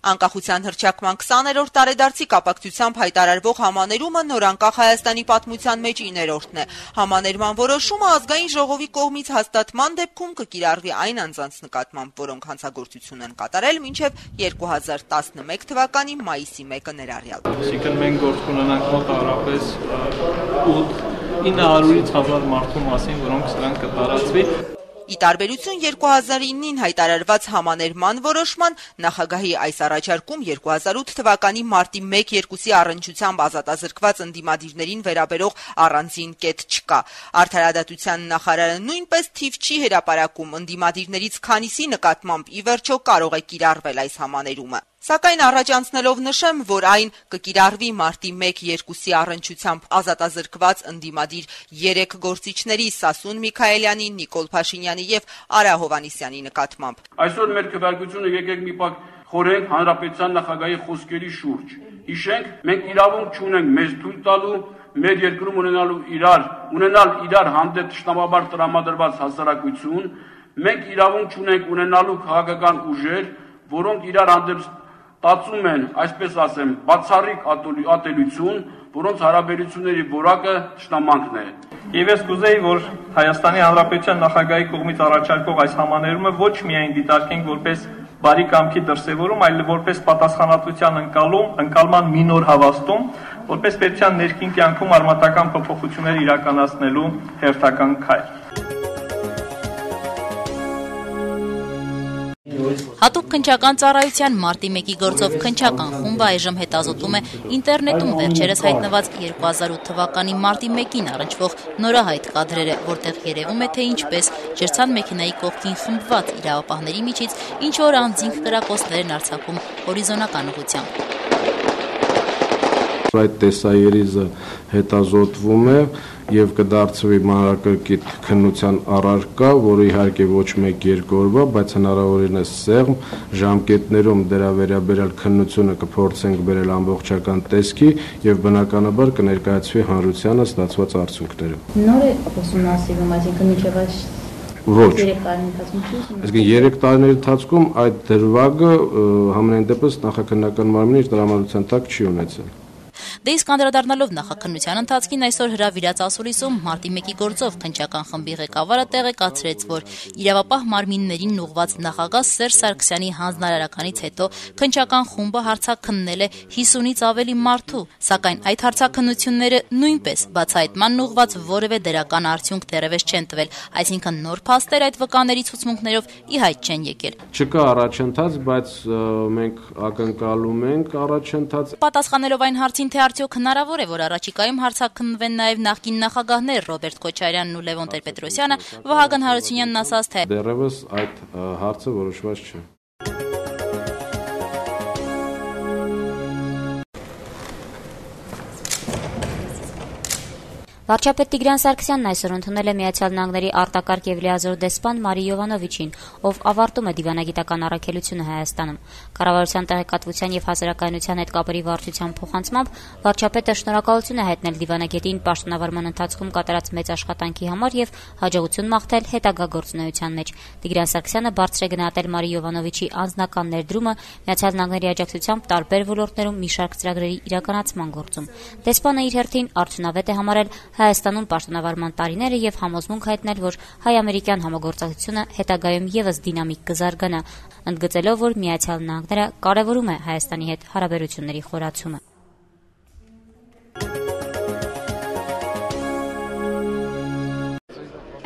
Անկախության հռչակման 20-րդ տարեդարձի կապակցությամբ հայտարարվող համաներումը նորանկախ Հայաստանի պատմության մեջ 9-րդն է։ Համաներման որոշումը ազգային ժողովի կողմից հաստատման դեպքում կկիրառվի այն անձանց նկատմամբ, որոնք հանցագործություն են կատարել մինչև 2011 թվականի մայիսի 1-ը ներառյալ։ Այսինքն մենք գործ կունենանք մոտավորապես 900-ից 1000 մարդու մասին, որոնք սրանք կտարածվի։ Ի տարբերություն 2009-ին հայտարարված համաներման որոշման, նախագահի այս առաջարկում 2008 թվականի մարտի 1-2-ի առնչությամբ ազատազրկված ընդդիմադիրներին վերաբերող առանձին կետ չկա։ Արդարադատության նախարարը նույնպես թիվ չի հրապարակում ընդդիմադիրներից քանիսի նկատմամբ ի վերջո կարող է կիրառվել այս համաներումը։ Սակայն առաջ անցնելով նշեմ, որ այն կկիրառվի մարտի 1-2-ի առնչությամբ ազատազրկված ընդդիմադիր 3 գործիչների՝ Սասուն Միքայելյանի, Նիկոլ Փաշինյանի եւ Արա Հովհաննիսյանի նկատմամբ։ Այսօր մեր քվեարկությունը եկեք մի պակ խորենք հանրապետության նախագահի խոսքերի շուրջ։ Հիշենք, մենք իրավունք չունենք մեզ թույլ տալու մեր երկրում ունենալ իրար հանդեպ ճշտամաբար տրամադրված հասարակություն, մենք իրավունք չունենք ունենալու քաղաքական ուժեր, որոնք իրար հանդեպ տածում են, այսպես ասեմ, բացառիկ ատելություն, որոնց հարաբերությունների որակը ճշտամանքն է։ Եվ ես կուզեի, որ Հայաստանի Հանրապետության նախագահի կողմից առաջարկվող այս համաներումը ոչ միայն դիտարկենք որպես բարի կամքի դրսևորում, այլ որպես պատասխանատվության ընկալման մի նոր հավաստում, որպես պետության ներքին կյանքում արմատական փոփոխություններ իրականացնելու հերթական քայլ։ Հատուկ քննչական ծառայության մարտի 1-ի գործով քննչական խումբը այժմ հետազոտում է ինտերնետում վերջերս հայտնված 2008 թվականի մարտի 1-ին առնչվող նորահայտ կադրերը, որտեղ երևում է, թե ինչպես ջրցան մեքենայի կողքին խմբված իրավապահների միջից ինչ որ անձինք կրակոցներ են արձակում հորիզոնական ուղղությամբ։ Այդ տեսաերիզը հետազոտվում է եւ կդարձվի մանրակրկիտ քննության առարկա, որը իհարկե ոչ 1-2 օրվա, բայց հնարավորինս սեղմ ժամկետներում դրա վերաբերյալ քննությունը կփորձենք բերել ամբողջական տեսքի եւ բնականաբար կներկայացվի հանրությանը ստացված արդյունքները։ Նոր է ուսումնասիրում, այսինքն մինչև այս Ոչ։ 3 տարիների ընթացքում Այսինքն 3 տարիների ընթացքում այդ դրվագը համենայն դեպս նախաքննական մարմինի իր տրամադրության տակ չի ունեցել։ Դե իսկ անդրադառնալով նախաքննության ընթացքին այսօր հրավիրած ասուլիսում մարտի 1-ի գործով քննչական խմբի ղեկավարը տեղեկացրեց, որ իրավապահ մարմիններին ուղղված նախագահ Սերժ Սարգսյանի հանձնարարականից հետո քննչական խումբը հարցաքննել է 50-ից ավելի մարդու, սակայն այդ հարցաքննությունները նույնպես բացահայտման ուղղված որևէ դրական արդյունք դեռևս չեն տվել, այսինքն նոր փաստեր այդ վկաների ցուցմունքներով ի հայտ չեն եկել։ Չկա առաջընթաց, բայց մենք ակնկալում ենք առաջընթաց։ Պատասխանելով այն հարցին, թե արդյոք հնարավոր է, որ առաջիկայում հարցաքննվեն նաև նախկին նախագահներ Ռոբերտ Քոչարյանն ու Լևոն Տեր-Պետրոսյանը, Վահագն Հարությունյանն ասաց, թե դեռևս այդ հարցը որոշված չէ։ Վարչապետ Տիգրան Սարգսյանն այսօր ընդունել է Միացյալ Նահանգների արտակարգ եւ լիազոր դեսպան Մարի Յովանովիչին, ով ավարտում է դիվանագիտական առաքելությունը Հայաստանում։ Կառավարության տեղեկատվության եւ հասարակայնության հետ կապերի վարչության փոխանցմամբ վարչապետը շնորհակալություն է հայտնել դիվանագետին պաշտոնավարման ընթացքում կատարած մեծ աշխատանքի համար եւ հաջողություն մաղթել հետագա գործունեության մեջ։ Տիգրան Սարգսյանը բարձր է գնահատել Մարի Յովանովիչի անձնական ներդրումը Միացյալ Նահանգների աջակցությամբ տարբեր ոլորտներում մի շարք ծրագրերի իրականացման գործում։ Դեսպանը իր հերթին արդյունավետ է համարել Հայաստանում պաշտոնավարման տարիները եւ համոզմունք հայտնել, որ հայ-ամերիկյան համագործակցությունը հետագայում եւս դինամիկ կզարգանա, ընդգծելով, որ Միացյալ Նահանգները կարեւորում է Հայաստանի հետ հարաբերությունների խորացումը։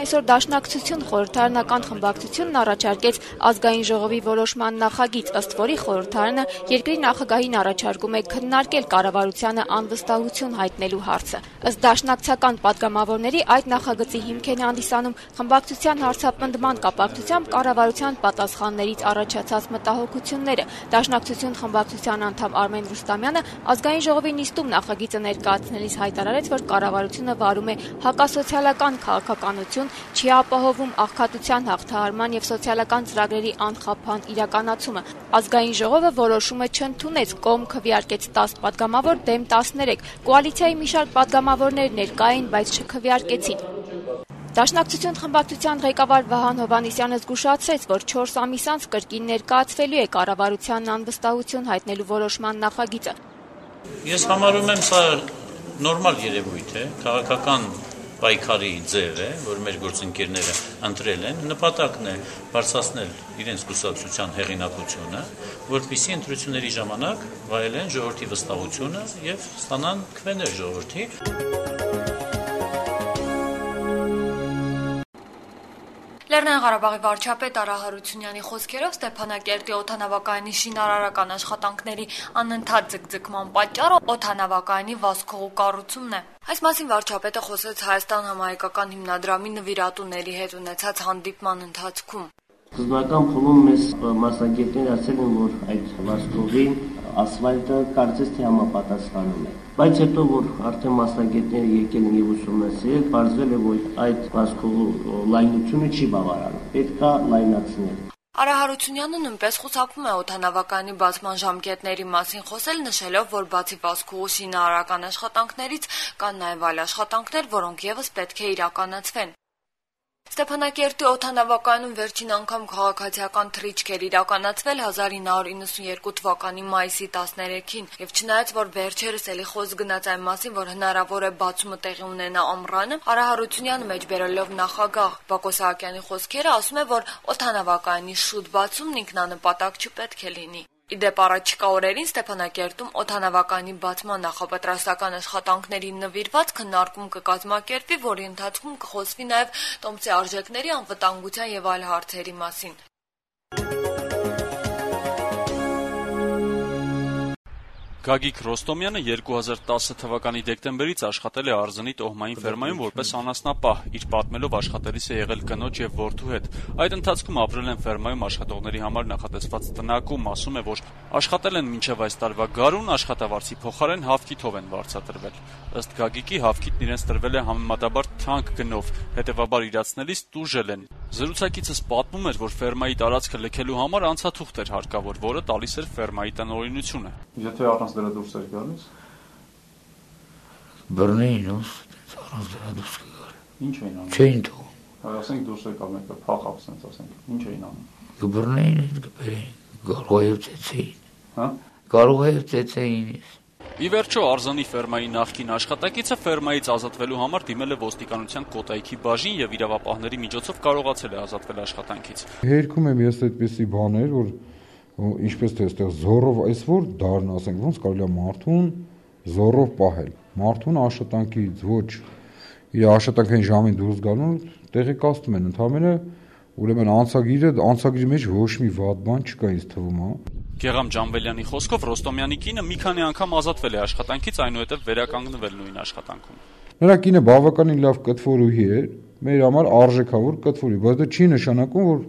Այսօր Դաշնակցություն խորհրդարանական խմբակցությունն առաջարկեց ազգային ժողովի որոշման նախագիծ, ըստ որի խորհրդարանը երկրի նախագահին առաջարկում է քննարկել կառավարությանը անվստահություն հայտնելու հարցը։ Ըստ դաշնակցական падգամավորների այդ նախագծի հիմք են հանդիսանում խմբակցության հարցապնդման կապակցությամբ կառավարության պատասխաններից առաջացած մտահոգությունները։ Դաշնակցություն խմբակցության անդամ Արմեն Ռուստամյանը ազգային ժողովի նիստում նախագիծը ներկայացնելիս հայտարարեց, որ կառավարությունը վարում է հակասոցիալական քաղաքականություն, չի ապահովում աղքատության հաղթահարման եւ սոցիալական ծրագրերի անխափան իրականացումը։ Ազգային ժողովը որոշումը չընդունեց, կողմ քվեարկեց 10 падգամավոր դեմ 13։ Կոալիցիայի մի շարք падգամավորներ ներկա էին, բայց չքվեարկեցին։ Դաշնակցություն խմբակցության ղեկավար Վահան Հովհաննիսյանը զգուշացրեց, որ 4 ամիս անց կրկին ներկայացվելու է կառավարությանն անվստահություն հայտնելու որոշման նախագիծը։ Ես համարում եմ սա նորմալ երևույթ է, քաղաքական պայքարի ձև է, որ մեր գործընկերները ընտրել են, նպատակն է բարձրացնել իրենց կուսակցության հեղինակությունը, որպեսզի ընտրությունների ժամանակ վայելեն ժողովրդի վստահությունը եւ ստանան քվեներ ժողովրդի։ Լեռնային Ղարաբաղի վարչապետ Արա Հարությունյանի խոսքերով Ստեփանակերտի օդանավակայանի շինարարական աշխատանքների անընդհատ ձգձգման պատճառը օդանավակայանի վազքողու կառուցումն է։ Այս մասին վարչապետը խոսեց Հայաստան համահայկական հիմնադրամի նվիրատուների հետ ունեցած հանդիպման ընթացքում։ Սկզբնական փուլում մեզ մասնագետները ասել են, որ այդ վազքողի ասֆալտը կարծես թե համապատասխանում է։ Բայց հետո, որ արդեն մասնագետները եկել են եւ ուսումնասիրել, պարզվել է, որ այդ վազքողու լայնությունը չի բավարարում։ Պետք է լայնացնել։ Արա Հարությունյանը նույնպես խուսափում է օդանավակայանի բացման ժամկետների մասին խոսել, նշելով, որ բացի վազքողու շինարարական աշխատանքներից կան նաև այլ աշխատանքներ, որոնք եւս պետք է իրականացվեն։ Ստեփանակերտի օդանավակայանում վերջին անգամ քաղաքացիական թռիչք էր իրականացվել 1992 թվականի մայիսի 13-ին, եւ չնայած որ վերջերս էլի խոսք գնաց այն մասին, որ հնարավոր է բացումը տեղի ունենա ամռանը, Արա Հարությունյանը մեջբերելով նախագահ Բակո Սահակյանի խոսքերը ասում է, որ օդանավակայանի շուտ բացումն ինքնանպատակ չպետք է լինի։ Իդեպ առաջիկա օրերին Ստեփանակերտում օդանավակայանի բացման նախապատրաստական աշխատանքներին նվիրված քննարկում կկազմակերպվի, որի ընթացքում կխոսվի նաև տոմսի արժեքների անվտանգության եւ այլ հարցերի մասին։ Գագիկ Ռոստոմյանը 2010 թվականի դեկտեմբերից աշխատել է Արզնի տոհմային ֆերմայում որպես անասնապահ, իր պատմելով աշխատելիս է եղել կնոջ եւ որդու հետ։ Այդ ընթացքում ապրել են ֆերմայում աշխատողների համար նախատեսված տնակում, ասում է, որ աշխատել են մինչեւ այս տարվա գարուն, աշխատավարձի փոխարեն հավքիթով են վարձատրվել։ Ըստ Գագիկի հավքիթն իրենց տրվել է համեմատաբար թանկ գնով, հետեւաբար իրացնելիս տուժել են։ Զրուցակիցս պատմում էր, որ ֆերմայի տարածքը լքելու համար անցաթուղթ էր հարկավոր, որը տալիս էր ֆերմայի տնօրինությունը։ Եթե առանց դրա դուրս էր գալիս։ Բռնեին առանց դրա դուրս գալ։ Ինչ էին անում։ Չէին թողում։ Ասենք դուրս եկավ մեկը փախավ, ասենք, ասենք։ Ինչ էին անում։ Կբռնեին, գարողայով ծեծեին։ Հա։ Գարողայով ծեծեին։ Ի վերջո Արզանի ֆերմայի նախկին աշխատակիցը ֆերմայից ազատվելու համար դիմել է ոստիկանության Կոտայքի բաժին եւ իրավապահների միջոցով կարողացել է ազատվել աշխատանքից։ Հերքում եմ ես այդպիսի բաներ, որ ինչպես թե այստեղ զորով այսօր դառն, ասենք, ոնց կարելի է մարդուն զորով պահել։ Մարդուն աշխատանքից ոչ իր աշխատանքային ժամին դուրս գալու տեղեկացնում են ընդհանրապես, ուրեմն անցագիրի մեջ ոչ մի վատ բան չկա ինձ թվում, հա։ Գեղամ Ջանվելյանի խոսքով Ռոստոմյանի կինը մի քանի անգամ ազատվել է աշխատանքից, այնուհետև վերականգնվել նույն աշխատանքում։ Նրա կինը բավականին լավ կտվորուհի է, մեր համար արժեքավոր կտվորուհի, բայց դա չի նշանակում, որ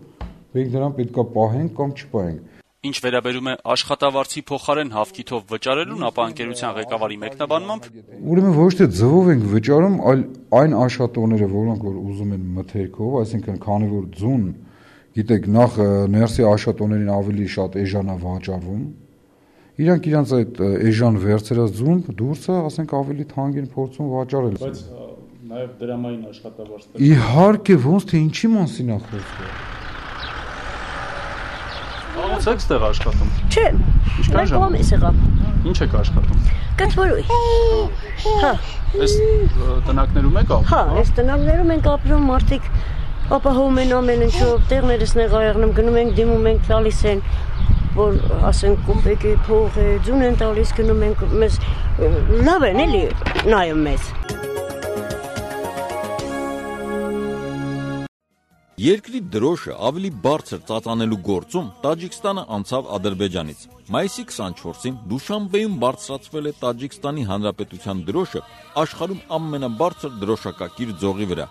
մենք նրան պետքա պահենք կամ չպահենք։ Ինչ վերաբերում է աշխատավարձի փոխարեն հավքիթով վճարելուն, ապա ընկերության ղեկավարի մեկնաբանմամբ ուրեմն ոչ թե ձվով ենք վճարում, այլ այն աշխատողները, որոնք որ ուզում են մթերքով, այսինքն քանի որ ձուն, գիտեք, նախ ներսի աշխատողներին ավելի շատ էժան է վաճառվում, իրանք իրանց այդ էժան վերցրած ձուն դուրսը, ասենք, ավելի թանկ են փորձում վաճառել։ Բայց նաև դրամային աշխատավարձ։ Իհարկե, ոնց թե ինչի մասին է խոսքը։ Ո՞նց եք ստեղ աշխատում։ Չէ, Ինչքան ժամ ես եղավ։ Ինչ եք աշխատում։ Կտվորուհի։ Հա։ Այս տնակներում եք ապրում։ Հա, այս տնակներում ենք ապրում, մարդիկ ապահովում են ամեն ինչով, տեղներս նեղայեղնում, գնում ենք, դիմում ենք, տալիս են, որ ասենք կոպեկի փող է, ձուն են տալիս, գնում ենք, մեզ լավ են էլի նայում մեզ։ Երկրի դրոշը ավելի բարձր ծածանելու գործում Տաջիկստանը անցավ Ադրբեջանից։ Մայիսի 24-ին Դուշանբեում բարձրացվել է Տաջիկստանի Հանրապետության դրոշը աշխարհում ամենաբարձր դրոշակակիր ձողի վրա։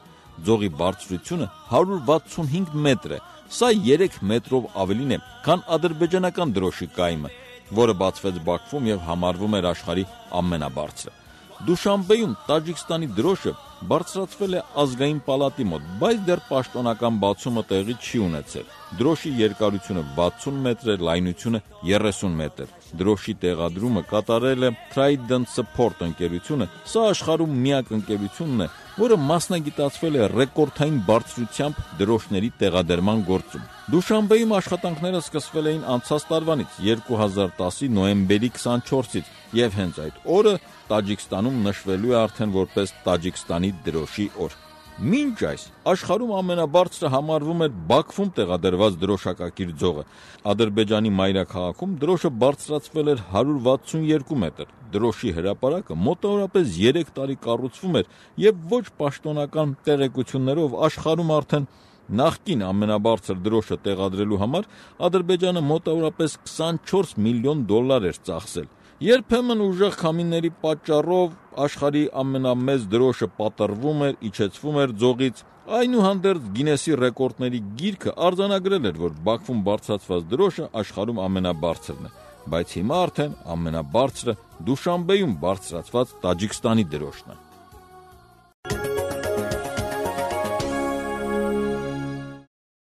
Ձողի բարձրությունը 165 մետր է։ Սա 3 մետրով ավելին է, քան ադրբեջանական դրոշի կայմը, որը բացվեց Բաքվում եւ համարվում էր աշխարհի ամենաբարձրը։ Դուշանբեում Տաջիկստանի դրոշը բարձրացվել է ազգային պալատի մոտ, բայց դեռ պաշտոնական բացումը տեղի չի ունեցել։ Դրոշի երկարությունը 60 մետր է, լայնությունը 30 մետր։ Դրոշի տեղադրումը կատարել է Trident Support ընկերությունը։ Սա աշխարհում միակ ընկերությունն է, որը մասնագիտացվել է ռեկորդային բարձրությամբ դրոշների տեղադրման գործում։ Դուշանբեում աշխատանքները սկսվել էին անցած տարվանից 2010-ի նոյեմբերի 24-ից եւ հենց այդ օրը Տաջիկստանում նշվելու է արդեն որպես Տաջիկստանի դրոշի օր։ Մինչ այս աշխարհում ամենաբարձրը համարվում էր Բաքվում տեղադրված դրոշակակիր ձողը։ Ադրբեջանի մայրաքաղաքում դրոշը բարձրացվել էր 162 մետր։ Դրոշի հրապարակը մոտավորապես 3 տարի կառուցվում էր եւ ոչ պաշտոնական տեղեկություններով աշխարհում արդեն նախկին ամենաբարձր դրոշը տեղադրելու համար Ադրբեջանը մոտավորապես 24 միլիոն դոլար էր ծախսել։ Երբեմն ուժեղ քամիների պատճառով աշխարհի ամենամեծ դրոշը պատռվում էր, իջեցվում էր ձողից։ Այնուհանդերձ Գինեսի ռեկորդների գիրքը արձանագրել էր, որ Բաքվում բարձրացված դրոշը աշխարհում ամենաբարձրն է, բայց հիմա արդեն ամենաբարձրը Դուշանբեում բարձրացված Տաջիկստանի դրոշն է։